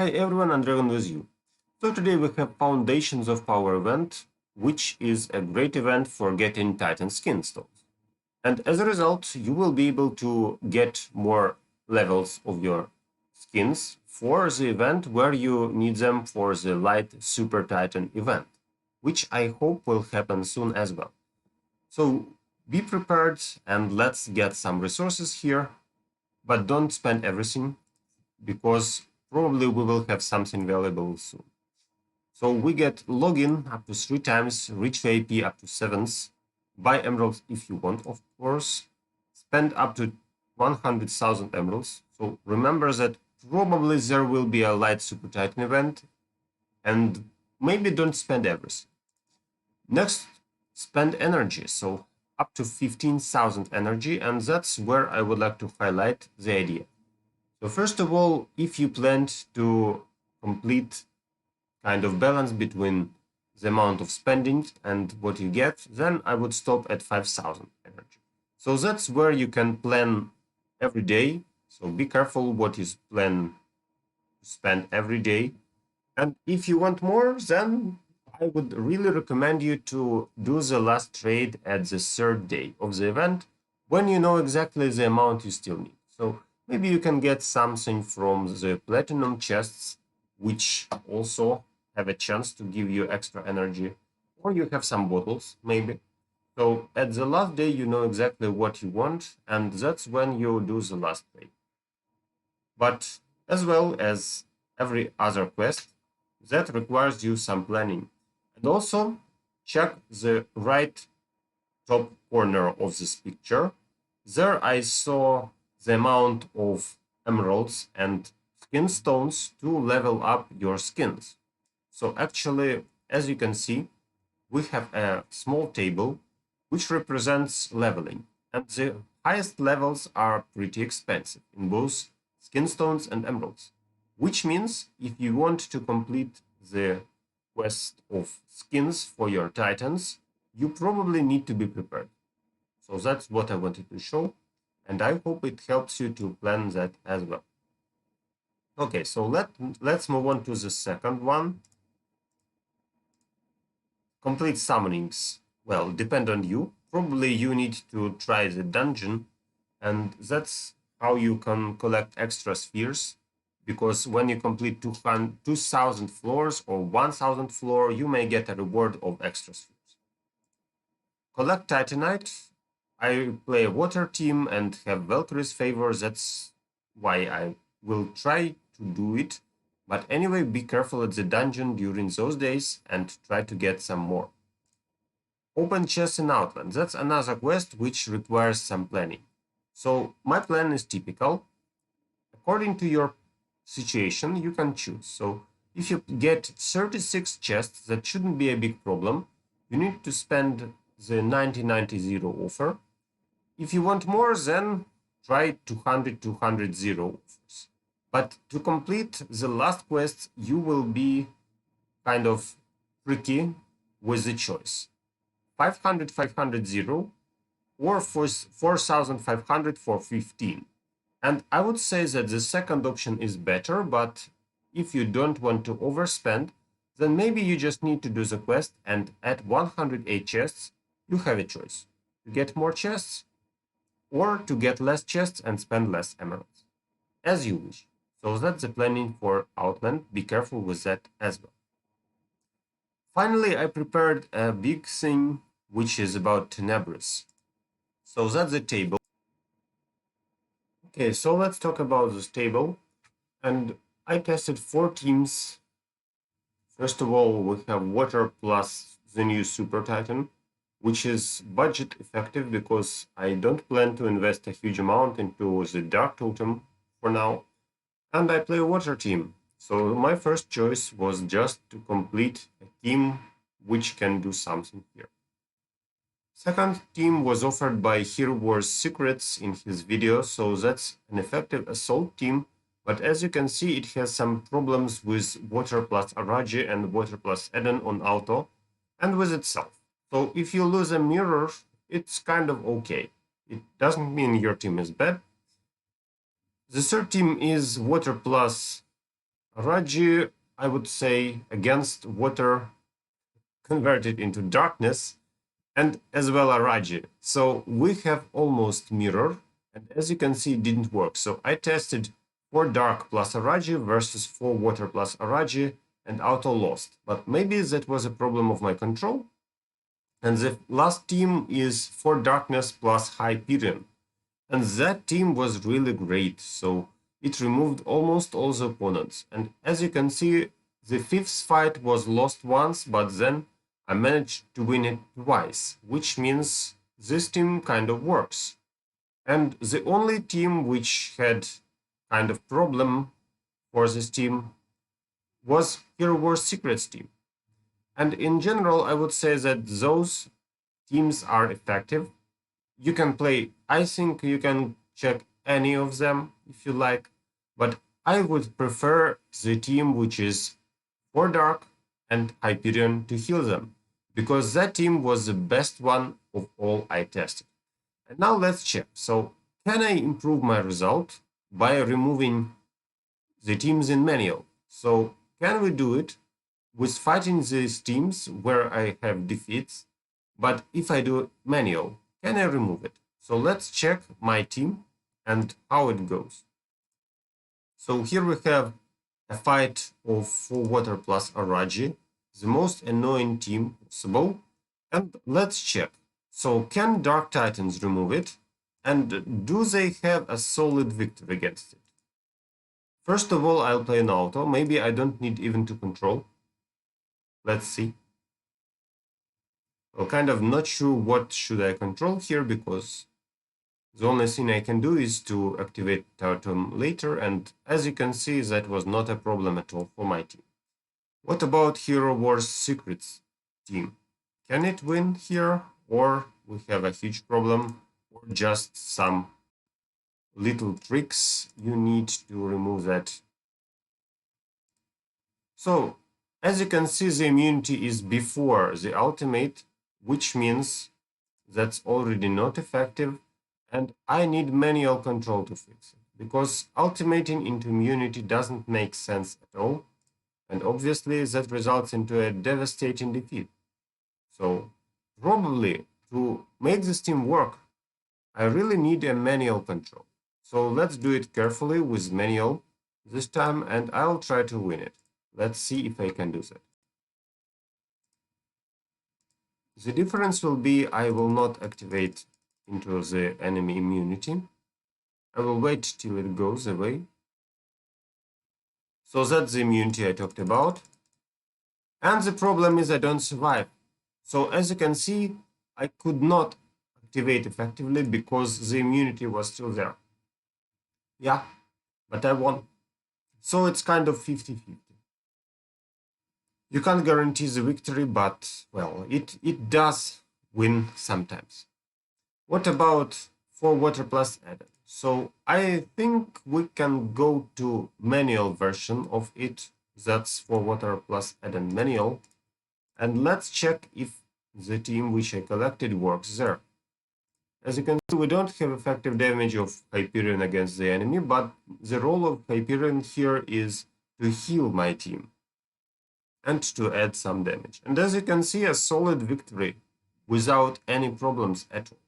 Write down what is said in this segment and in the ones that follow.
Hi everyone, and Dragon with you. So today we have Foundations of Power event, which is a great event for getting Titan skin stones. And as a result, you will be able to get more levels of your skins for the event where you need them for the Light Super Titan event, which I hope will happen soon as well. So be prepared and let's get some resources here, but don't spend everything because probably we will have something valuable soon. So we get login up to 3 times, reach VIP up to 7s, buy emeralds if you want, of course, spend up to 100,000 emeralds. So remember that probably there will be a light Super Titan event, and maybe don't spend everything. Next, spend energy, so up to 15,000 energy, and that's where I would like to highlight the idea. So first of all, if you plan to complete kind of balance between the amount of spending and what you get, then I would stop at 5,000 energy. So that's where you can plan every day. So be careful what you plan to spend every day. And if you want more, then I would really recommend you to do the last trade at the 3rd day of the event when you know exactly the amount you still need. So maybe you can get something from the platinum chests, which also have a chance to give you extra energy, or you have some bottles, maybe. So at the last day, you know exactly what you want, and that's when you do the last trade. But as well as every other quest, that requires you some planning. And also, check the right top corner of this picture. There I saw the amount of emeralds and skin stones to level up your skins. So actually, as you can see, we have a small table which represents leveling. And the highest levels are pretty expensive in both skin stones and emeralds. Which means if you want to complete the quest of skins for your titans, you probably need to be prepared. So that's what I wanted to show, and I hope it helps you to plan that as well. Okay, so let's move on to the second one. Complete summonings. Well, depend on you. Probably you need to try the dungeon, and that's how you can collect extra spheres. Because when you complete 2,000 floors or 1,000 floor, you may get a reward of extra spheres. Collect Titanite. I play a water team and have Valkyrie's favor. That's why I will try to do it. But anyway, be careful at the dungeon during those days and try to get some more. Open chests in Outland. That's another quest which requires some planning. So my plan is typical. According to your situation, you can choose. So if you get 36 chests, that shouldn't be a big problem. You need to spend the 90-90-0 offer. If you want more, then try 200-200-0 offers. But to complete the last quest, you will be kind of tricky with the choice. 500-500-0 or 4,500 for 15. And I would say that the second option is better, but if you don't want to overspend, then maybe you just need to do the quest, and at 108 chests, you have a choice. To get more chests, or to get less chests and spend less emeralds. As you wish. So that's the planning for Outland. Be careful with that as well. Finally, I prepared a big thing, which is about Tenebris. So that's the table. Okay, so let's talk about this table. And I tested 4 teams. First of all, we have Water plus the new Super Titan, which is budget effective because I don't plan to invest a huge amount into the Dark Totem for now. And I play a Water team. So my first choice was just to complete a team which can do something here. Second team was offered by Hero Wars Secrets in his video, so that's an effective assault team, but as you can see it has some problems with Water+Araji and Water+Eden on auto, and with itself. So if you lose a mirror, it's kind of okay. It doesn't mean your team is bad. The third team is Water+ Araji, I would say, against water converted into darkness, and as well Araji. So we have almost mirror, and as you can see, it didn't work. So I tested 4 dark plus Araji versus 4 water plus Araji, and auto lost. But maybe that was a problem of my control. And the last team is 4 darkness plus Hyperion. And that team was really great, so it removed almost all the opponents. And as you can see, the 5th fight was lost once, but then I managed to win it twice, which means this team kind of works. And the only team which had kind of problem for this team was Hero Wars Secrets team. And in general, I would say that those teams are effective. You can play, I think you can check any of them if you like, but I would prefer the team which is 4 dark and Hyperion to heal them, because that team was the best one of all I tested. And now let's check. So can I improve my result by removing the teams in manual? So can we do it with fighting these teams where I have defeats? But if I do manual, can I remove it? So let's check my team and how it goes. So here we have a fight of 4 water plus Araji, the most annoying team possible. And let's check. So can Dark Titans remove it? And do they have a solid victory against it? First of all, I'll play an auto. Maybe I don't need even to control. Let's see. Well, kind of not sure what should I control here, because the only thing I can do is to activate Tartum later, and as you can see, that was not a problem at all for my team. What about Hero Wars Secrets team? Can it win here, or we have a huge problem, or just some little tricks you need to remove that? So, as you can see, the immunity is before the ultimate, which means that's already not effective, and I need manual control to fix it, because ultimating into immunity doesn't make sense at all, and obviously that results into a devastating defeat. So probably to make this team work, I really need a manual control. So let's do it carefully with manual this time, and I'll try to win it. Let's see if I can do that. The difference will be I will not activate into the enemy immunity. I will wait till it goes away. So that's the immunity I talked about. And the problem is I don't survive. So as you can see, I could not activate effectively because the immunity was still there. Yeah, but I won. So it's kind of 50-50. You can't guarantee the victory, but, well, it does win sometimes. What about 4 water plus add-on? So I think we can go to manual version of it. That's 4 water plus add-on manual. And let's check if the team which I collected works there. As you can see, we don't have effective damage of Hyperion against the enemy, but the role of Hyperion here is to heal my team and to add some damage. And as you can see, a solid victory without any problems at all.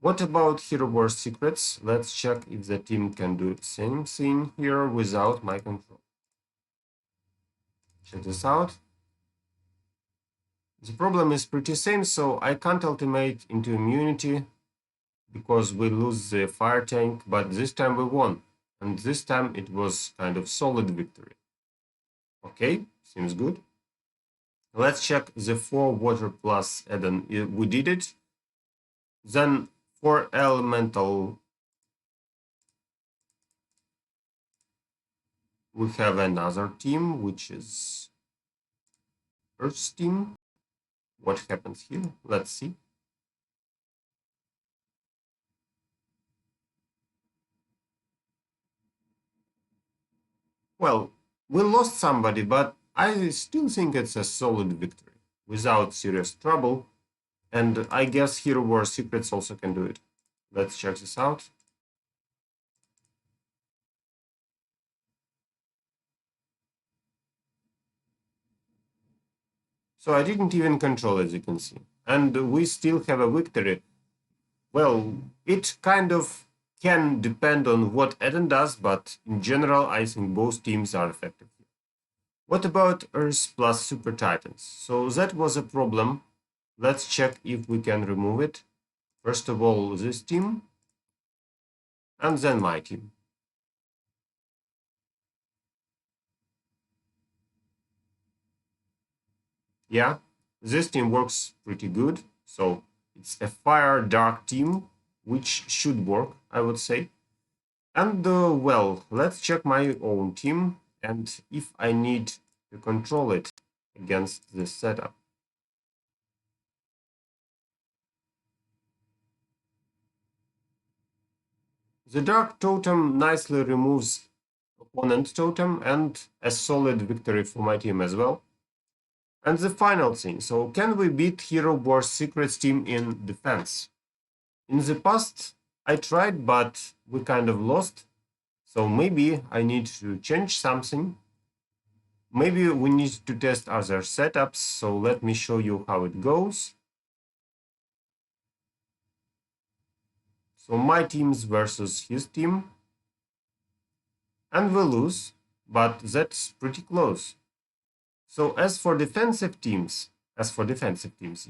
What about Hero Wars Secrets? Let's check if the team can do the same thing here without my control. Check this out. The problem is pretty same, so I can't ultimate into immunity because we lose the fire tank, but this time we won. And this time it was kind of solid victory. Okay, seems good. Let's check the 4 water plus add-on. We did it. Then 4 elemental. We have another team, which is Earth team. What happens here? Let's see. Well, we lost somebody, but I still think it's a solid victory without serious trouble. And I guess Hero Wars Secrets also can do it. Let's check this out. So I didn't even control, as you can see. And we still have a victory. Well, it kind of can depend on what Eden does, but in general, I think both teams are effective. What about Earth plus Supertitans? So that was a problem. Let's check if we can remove it. First of all, this team, and then my team. Yeah, this team works pretty good. So it's a fire dark team, which should work, I would say. And well, let's check my own team and if I need to control it against this setup. The dark totem nicely removes opponent totem and a solid victory for my team as well. And the final thing, so can we beat Hero War's Secrets team in defense? In the past, I tried, but we kind of lost. So maybe I need to change something. Maybe we need to test other setups. So let me show you how it goes. So my teams versus his team. And we lose, but that's pretty close. So as for defensive teams,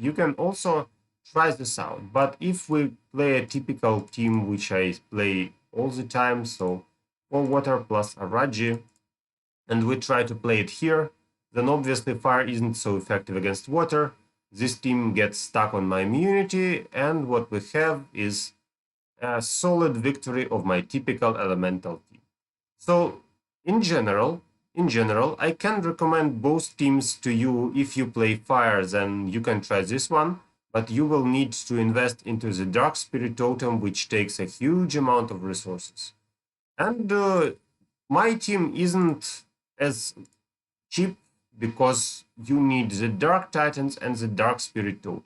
you can also try this out. But if we play a typical team, which I play all the time, so for Water+Araji, and we try to play it here, then obviously fire isn't so effective against water. This team gets stuck on my immunity, and what we have is a solid victory of my typical elemental team. So in general, I can recommend both teams to you. If you play fire, then you can try this one, but you will need to invest into the Dark Spirit Totem, which takes a huge amount of resources. And my team isn't as cheap because you need the Dark Titans and the Dark Spirit Totem.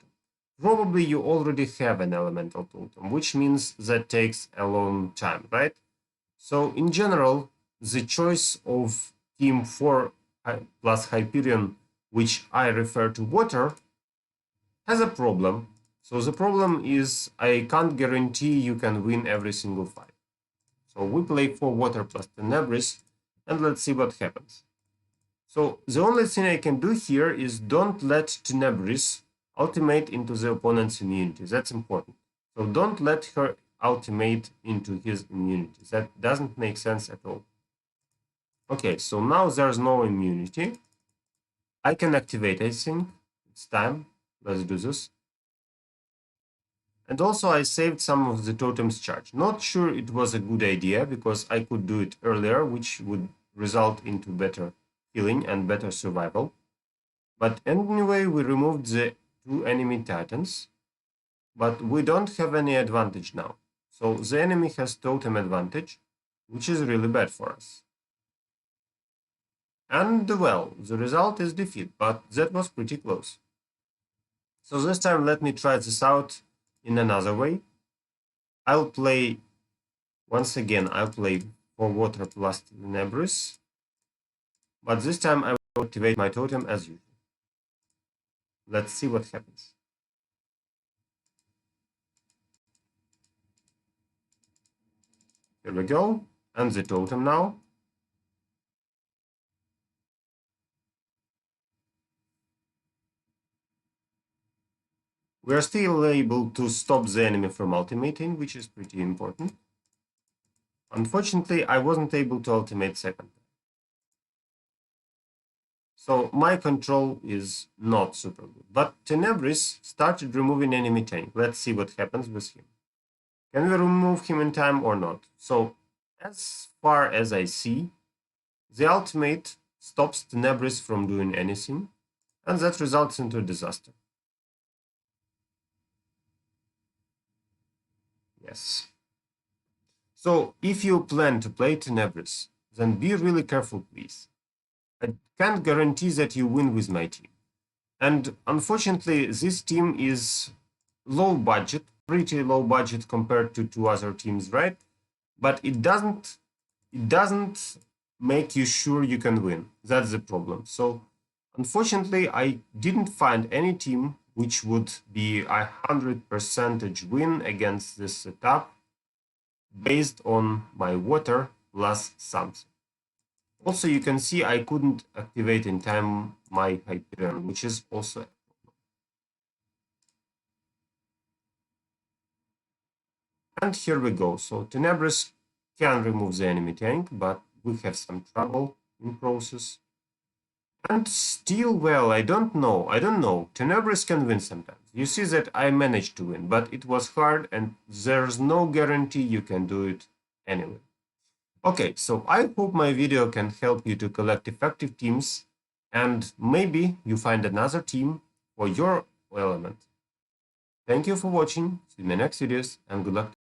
Probably you already have an Elemental Totem, which means that takes a long time, right? So in general, the choice of team 4 plus Hyperion, which I refer to water, has a problem. So the problem is I can't guarantee you can win every single fight. So we play for Water+Tenebris, and let's see what happens. So the only thing I can do here is don't let Tenebris ultimate into the opponent's immunity. That's important. So don't let her ultimate into his immunity. That doesn't make sense at all. Okay, so now there's no immunity. I can activate, I think. It's time. Let's do this. And also I saved some of the totem's charge. Not sure it was a good idea, because I could do it earlier, which would result into better healing and better survival. But anyway, we removed the 2 enemy titans. But we don't have any advantage now. So the enemy has totem advantage, which is really bad for us. And well, the result is defeat, but that was pretty close. So this time let me try this out in another way. I'll play, once again, I'll play for Water+Tenebris, but this time I will activate my totem as usual. Let's see what happens. Here we go, and the totem now. We are still able to stop the enemy from ultimating, which is pretty important. Unfortunately, I wasn't able to ultimate second. So my control is not super good. But Tenebris started removing enemy tank. Let's see what happens with him. Can we remove him in time or not? So as far as I see, the ultimate stops Tenebris from doing anything, and that results into a disaster. Yes. So if you plan to play Tenebris, then be really careful, please. I can't guarantee that you win with my team. And unfortunately, this team is low budget, pretty low budget compared to 2 other teams, right? But it doesn't make you sure you can win. That's the problem. So Unfortunately, I didn't find any team which would be 100% win against this setup based on my water plus something. Also, you can see I couldn't activate in time my Hyperion, which is also. And here we go. So Tenebris can remove the enemy tank, but we have some trouble in process. And still, well, I don't know. Tenebris can win sometimes. You see that I managed to win, but it was hard and there's no guarantee you can do it anyway. Okay, so I hope my video can help you to collect effective teams and maybe you find another team for your element. Thank you for watching. See you in the next videos and good luck.